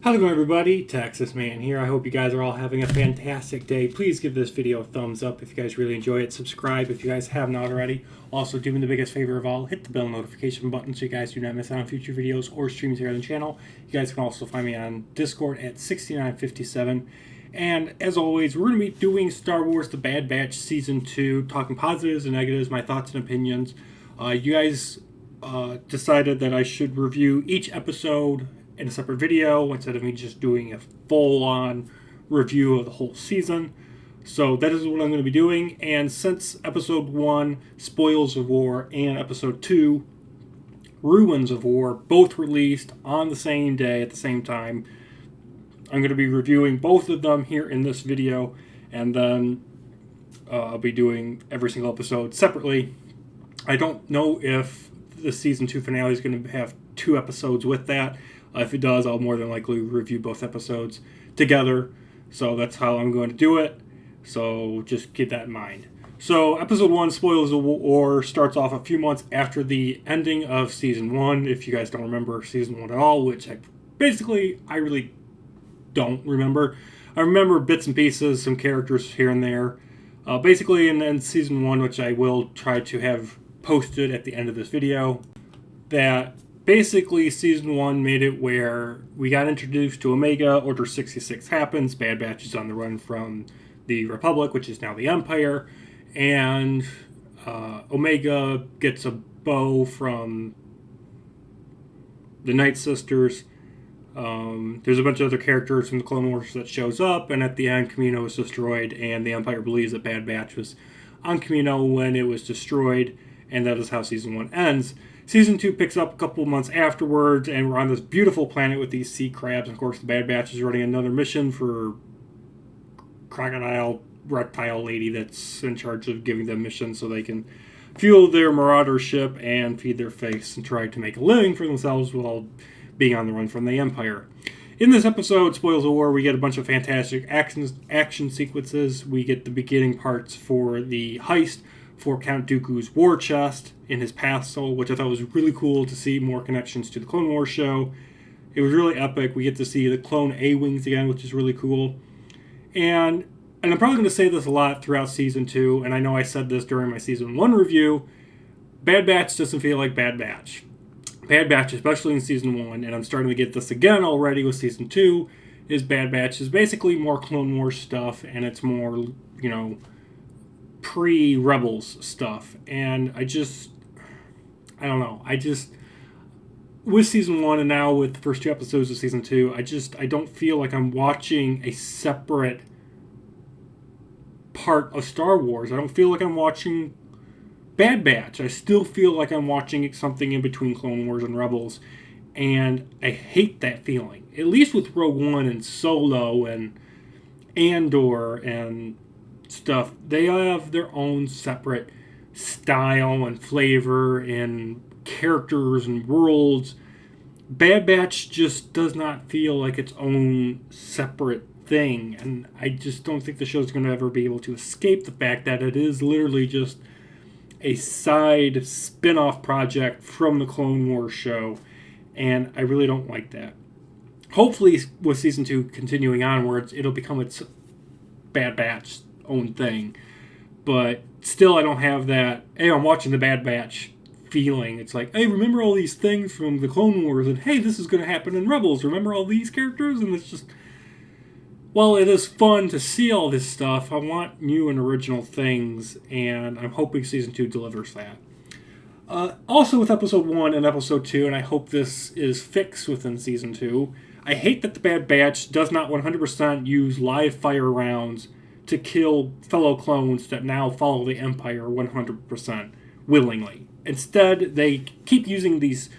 How's it going, everybody? Texas Man here. I hope you guys are all having a fantastic day. Please give this video a thumbs up if you guys really enjoy it. Subscribe if you guys have not already. Also, do me the biggest favor of all, hit the bell notification button so you guys do not miss out on future videos or streams here on the channel. You guys can also find me on Discord at 6957. And as always, we're going to be doing Star Wars The Bad Batch Season 2, talking positives and negatives, my thoughts and opinions. You guys decided that I should review each episode in a separate video instead of me just doing a full-on review of the whole season. So that is what I'm going to be doing. And since episode 1, Spoils of War, and episode 2, Ruins of War, both released on the same day at the same time, I'm going to be reviewing both of them here in this video, and then I'll be doing every single episode separately. I don't know if the season 2 finale is going to have 2 episodes with that. If it does, I'll more than likely review both episodes together. So that's how I'm going to do it. So just keep that in mind. So episode 1, Spoils of War, starts off a few months after the ending of season 1. If you guys don't remember season 1 at all, which I really don't remember. I remember bits and pieces, some characters here and there. Basically, in season 1, which I will try to have posted at the end of this video, that basically, Season 1 made it where we got introduced to Omega, Order 66 happens, Bad Batch is on the run from the Republic, which is now the Empire, and Omega gets a bow from the Night Sisters. There's a bunch of other characters from the Clone Wars that shows up, and at the end, Kamino is destroyed, and the Empire believes that Bad Batch was on Kamino when it was destroyed, and that is how Season 1 ends. Season 2 picks up a couple months afterwards, and we're on this beautiful planet with these sea crabs. Of course, the Bad Batch is running another mission for crocodile, reptile lady that's in charge of giving them missions so they can fuel their marauder ship and feed their face and try to make a living for themselves while being on the run from the Empire. In this episode, Spoils of War, we get a bunch of fantastic action sequences. We get the beginning parts for the heist for Count Dooku's war chest in his past soul, which I thought was really cool to see more connections to the Clone Wars show. It was really epic. We get to see the clone A-Wings again, which is really cool. And I'm probably going to say this a lot throughout Season 2, and I know I said this during my Season 1 review, Bad Batch doesn't feel like Bad Batch. Bad Batch, especially in Season 1, and I'm starting to get this again already with Season 2, is Bad Batch is basically more Clone Wars stuff, and it's more, pre-Rebels stuff. And I don't know. With Season 1 and now with the first 2 episodes of Season 2, I don't feel like I'm watching a separate part of Star Wars. I don't feel like I'm watching Bad Batch. I still feel like I'm watching something in between Clone Wars and Rebels. And I hate that feeling. At least with Rogue One and Solo and Andor and stuff, they have their own separate style and flavor and characters and worlds. Bad Batch just does not feel like its own separate thing, and I just don't think the show's going to ever be able to escape the fact that it is literally just a side spin-off project from the Clone Wars show, and I really don't like that. Hopefully, with Season 2 continuing onwards, it'll become its Bad Batch own thing, but still I don't have that, hey, I'm watching the Bad Batch feeling. It's like, hey, remember all these things from the Clone Wars, and hey, this is going to happen in Rebels, remember all these characters? And it's just, well, it is fun to see all this stuff. I want new and original things, and I'm hoping Season 2 delivers that. Also with Episode 1 and Episode 2, and I hope this is fixed within Season 2, I hate that the Bad Batch does not 100% use live fire rounds to kill fellow clones that now follow the Empire 100% willingly. Instead, they keep using these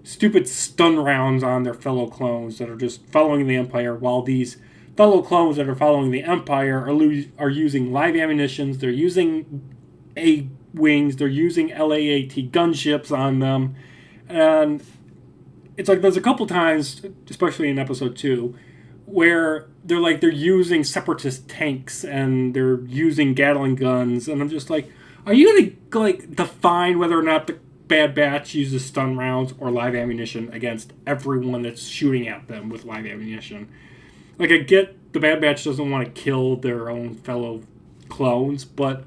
stupid stun rounds on their fellow clones that are just following the Empire, while these fellow clones that are following the Empire are using live ammunitions, they're using A-Wings, they're using LAAT gunships on them, and it's like there's a couple times, especially in Episode 2, where they're using separatist tanks and they're using Gatling guns, and I'm just like, are you gonna define whether or not the Bad Batch uses stun rounds or live ammunition against everyone that's shooting at them with live ammunition. Like, I get the Bad Batch doesn't want to kill their own fellow clones, but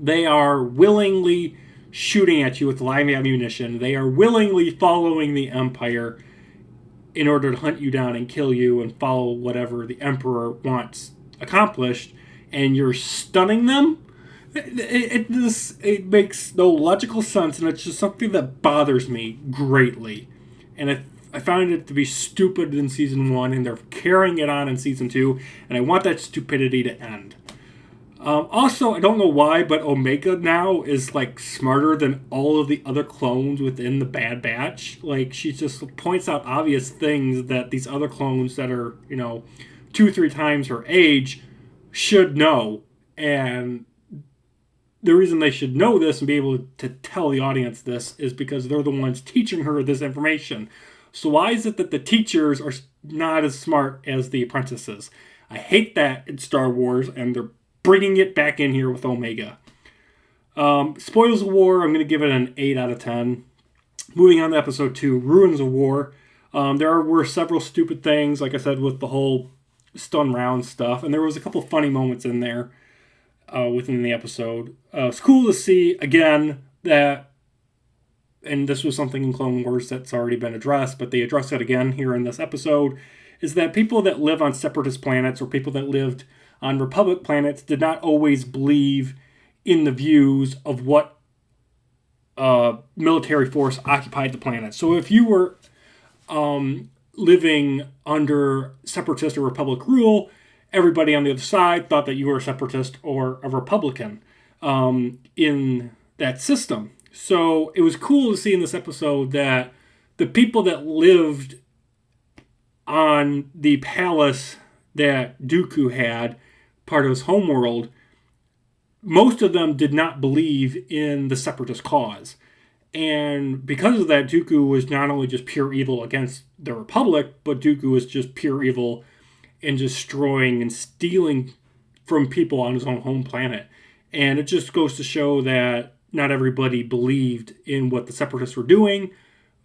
they are willingly shooting at you with live ammunition. They are willingly following the Empire in order to hunt you down and kill you and follow whatever the Emperor wants accomplished, and you're stunning them. It makes no logical sense, and it's just something that bothers me greatly. And I found it to be stupid in Season 1, and they're carrying it on in Season 2, and I want that stupidity to end. Also, I don't know why, but Omega now is, like, smarter than all of the other clones within the Bad Batch. Like, she just points out obvious things that these other clones that are, 2-3 times her age should know. And the reason they should know this and be able to tell the audience this is because they're the ones teaching her this information. So why is it that the teachers are not as smart as the apprentices? I hate that in Star Wars, and they're bringing it back in here with Omega. Spoils of War, I'm going to give it an 8 out of 10. Moving on to episode 2, Ruins of War. There were several stupid things, like I said, with the whole stun round stuff, and there was a couple funny moments in there within the episode. It's cool to see, again, that, and this was something in Clone Wars that's already been addressed, but they address it again here in this episode, is that people that live on Separatist planets or people that lived on Republic planets did not always believe in the views of what military force occupied the planet. So if you were living under Separatist or Republic rule, everybody on the other side thought that you were a Separatist or a Republican in that system. So it was cool to see in this episode that the people that lived on the palace that Dooku had, part of his homeworld, most of them did not believe in the Separatist cause. And because of that, Dooku was not only just pure evil against the Republic, but Dooku was just pure evil in destroying and stealing from people on his own home planet. And it just goes to show that not everybody believed in what the Separatists were doing,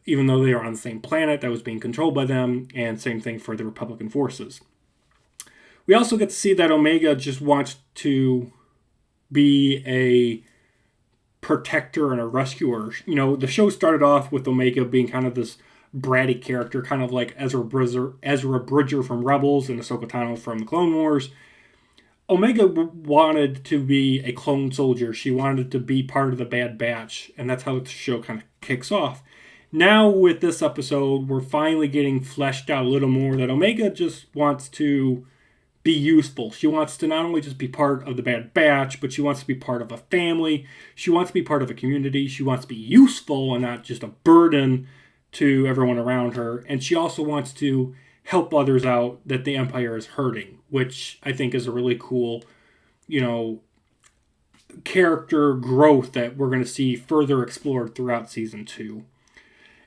even though they were on the same planet that was being controlled by them, and same thing for the Republican forces. We also get to see that Omega just wants to be a protector and a rescuer. The show started off with Omega being kind of this bratty character, kind of like Ezra Bridger from Rebels and Ahsoka Tano from the Clone Wars. Omega wanted to be a clone soldier. She wanted to be part of the Bad Batch, and that's how the show kind of kicks off. Now, with this episode, we're finally getting fleshed out a little more that Omega just wants to be useful. She wants to not only just be part of the Bad Batch, but she wants to be part of a family. She wants to be part of a community. She wants to be useful and not just a burden to everyone around her. And she also wants to help others out that the Empire is hurting, which I think is a really cool, character growth that we're going to see further explored throughout Season 2.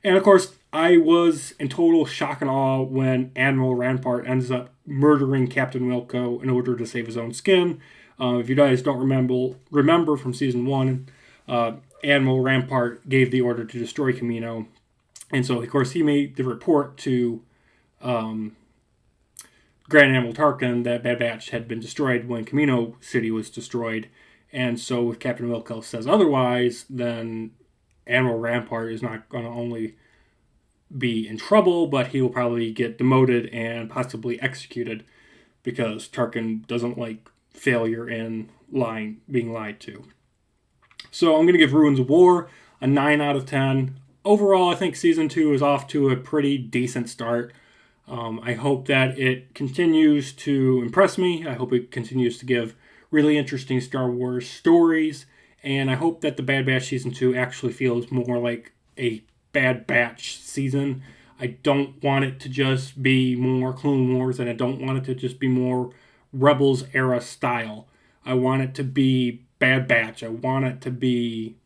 And of course, I was in total shock and awe when Admiral Rampart ends up murdering Captain Wilco in order to save his own skin. If you guys don't remember from Season 1, Admiral Rampart gave the order to destroy Kamino. And so, of course, he made the report to Grand Admiral Tarkin that Bad Batch had been destroyed when Kamino City was destroyed. And so if Captain Wilco says otherwise, then Admiral Rampart is not going to only be in trouble, but he will probably get demoted and possibly executed because Tarkin doesn't like failure in being lied to. So I'm going to give Ruins of War a 9 out of 10. Overall, I think Season 2 is off to a pretty decent start. I hope that it continues to impress me. I hope it continues to give really interesting Star Wars stories. And I hope that the Bad Batch Season 2 actually feels more like a Bad Batch season. I don't want it to just be more Clone Wars, and I don't want it to just be more Rebels era style. I want it to be Bad Batch. I want it to be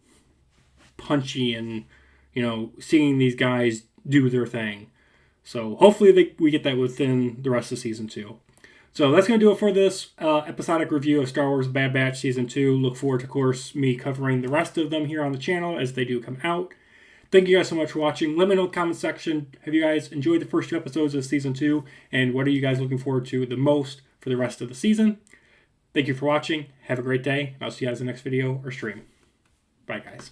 punchy and, seeing these guys do their thing. So hopefully we get that within the rest of Season 2. So that's going to do it for this episodic review of Star Wars Bad Batch Season 2. Look forward to, of course, me covering the rest of them here on the channel as they do come out. thank you guys so much for watching. Let me know in the comment section, have you guys enjoyed the first 2 episodes of Season 2? And what are you guys looking forward to the most for the rest of the season? Thank you for watching. Have a great day. And I'll see you guys in the next video or stream. Bye, guys.